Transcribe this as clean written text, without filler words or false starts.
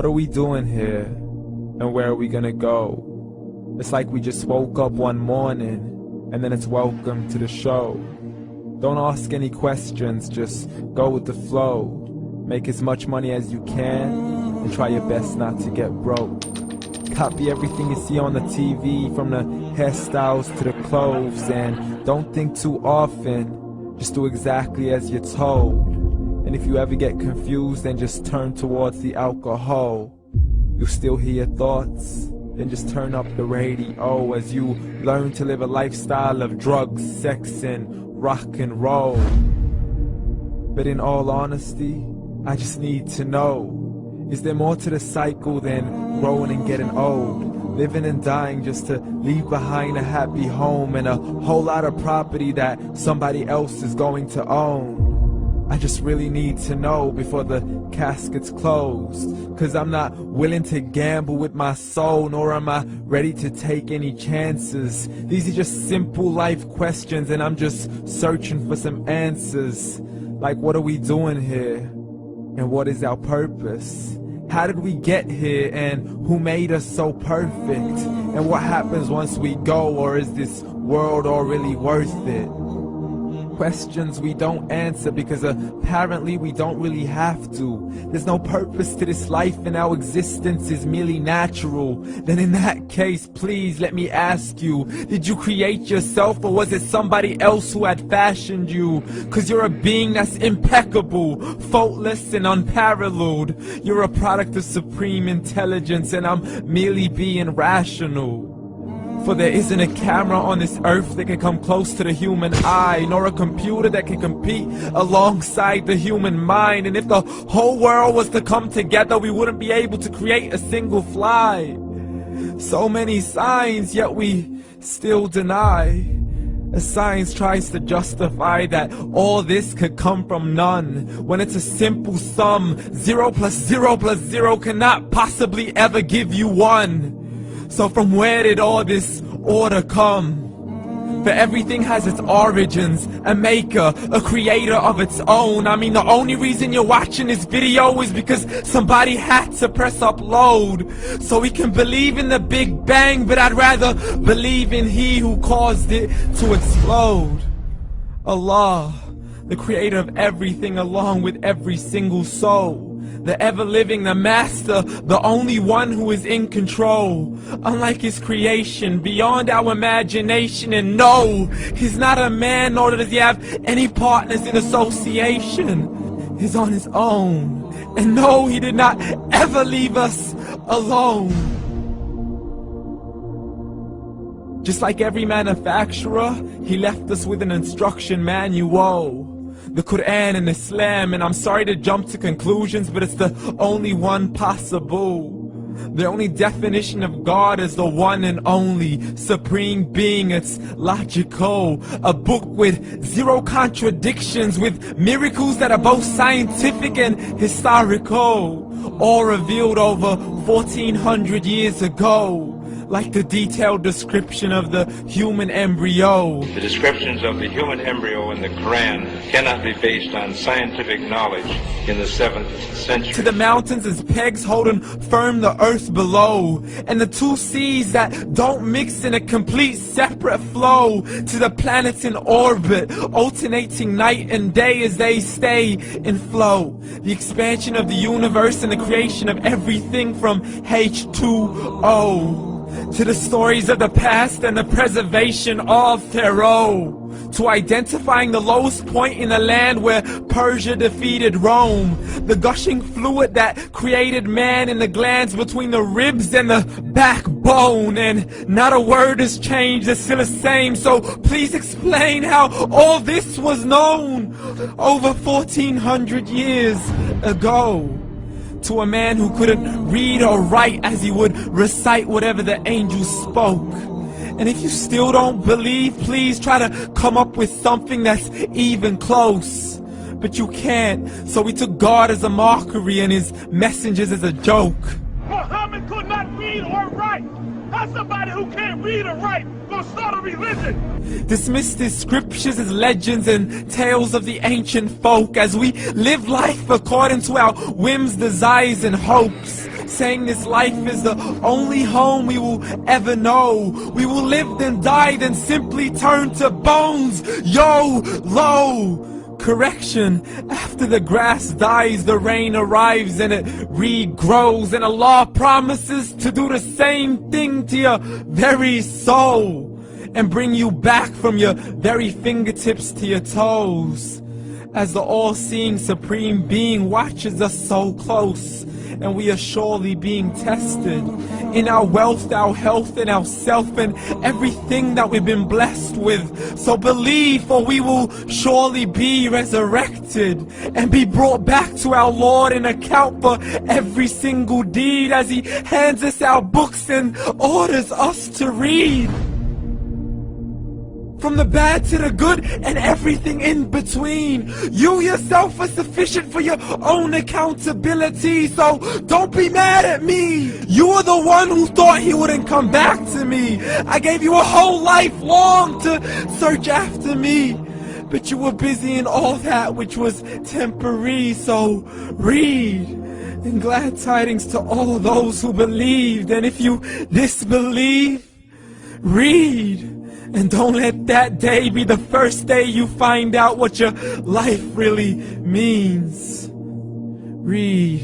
What are we doing here? And where are we gonna go? It's like we just woke up one morning and then it's welcome to the show. Don't ask any questions, just go with the flow. Make as much money as you can and try your best not to get broke. Copy everything you see on the TV, from the hairstyles to the clothes, and don't think too often, just do exactly as you're told. And if you ever get confused, then just turn towards the alcohol. You'll still hear your thoughts, then just turn up the radio as you learn to live a lifestyle of drugs, sex, and rock and roll. But in all honesty, I just need to know, is there more to the cycle than growing and getting old? Living and dying just to leave behind a happy home and a whole lot of property that somebody else is going to own. I just really need to know before the casket's closed, 'cause I'm not willing to gamble with my soul, nor am I ready to take any chances. These are just simple life questions and I'm just searching for some answers. Like, what are we doing here? And what is our purpose? How did we get here, and who made us so perfect? And what happens once we go, or is this world all really worth it? Questions we don't answer because apparently we don't really have to. There's no purpose to this life and our existence is merely natural. Then in that case, please let me ask you, did you create yourself, or was it somebody else who had fashioned you? 'Cause you're a being that's impeccable, faultless and unparalleled. You're a product of supreme intelligence and I'm merely being rational. For there isn't a camera on this earth that can come close to the human eye, nor a computer that can compete alongside the human mind. And if the whole world was to come together, we wouldn't be able to create a single fly. So many signs, yet we still deny. As science tries to justify that all this could come from none, when it's a simple sum. 0 plus 0 plus 0 cannot possibly ever give you 1. So from where did all this order come? For everything has its origins, a maker, a creator of its own. I mean, the only reason you're watching this video is because somebody had to press upload. So we can believe in the Big Bang, but I'd rather believe in He who caused it to explode. Allah, the creator of everything along with every single soul. The ever-living, the master, the only one who is in control. Unlike his creation, beyond our imagination. And no, he's not a man, nor does he have any partners in association. He's on his own. And no, he did not ever leave us alone. Just like every manufacturer, he left us with an instruction manual. The Quran and Islam, and I'm sorry to jump to conclusions, but it's the only one possible. The only definition of God is the one and only supreme being. It's logical, a book with 0 contradictions, with miracles that are both scientific and historical, all revealed over 1400 years ago. Like the detailed description of the human embryo. The descriptions of the human embryo in the Quran cannot be based on scientific knowledge in the 7th century. To the mountains as pegs holding firm the earth below, and the 2 seas that don't mix in a complete separate flow. To the planets in orbit, alternating night and day as they stay in flow. The expansion of the universe and the creation of everything from H2O. To the stories of the past and the preservation of Pharaoh. To identifying the lowest point in the land where Persia defeated Rome. The gushing fluid that created man in the glands between the ribs and the backbone. And not a word has changed, it's still the same. So please explain how all this was known over 1400 years ago. To a man who couldn't read or write, as he would recite whatever the angels spoke. And if you still don't believe, please try to come up with something that's even close. But you can't, so we took God as a mockery and his messengers as a joke. Muhammad could not read or write. How's somebody who can't read or write gonna start a religion? Dismissed his scriptures as legends and tales of the ancient folk, as we live life according to our whims, desires, and hopes. saying this life is the only home we will ever know. We will live then die, then simply turn to bones. YOLO! Correction, after the grass dies, the rain arrives and it regrows, and Allah promises to do the same thing to your very soul and bring you back from your very fingertips to your toes, as the all-seeing supreme being watches us so close, and we are surely being tested in our wealth, our health, and our self, and everything that we've been blessed with. So believe, for we will surely be resurrected and be brought back to our Lord and account for every single deed, as He hands us our books and orders us to read. From the bad to the good and everything in between. You yourself are sufficient for your own accountability, so don't be mad at me. You are the one who thought He wouldn't come back to me. I gave you a whole life long to search after me, but you were busy in all that which was temporary. So read, and glad tidings to all those who believed. And if you disbelieve, read. And don't let that day be the first day you find out what your life really means. Read.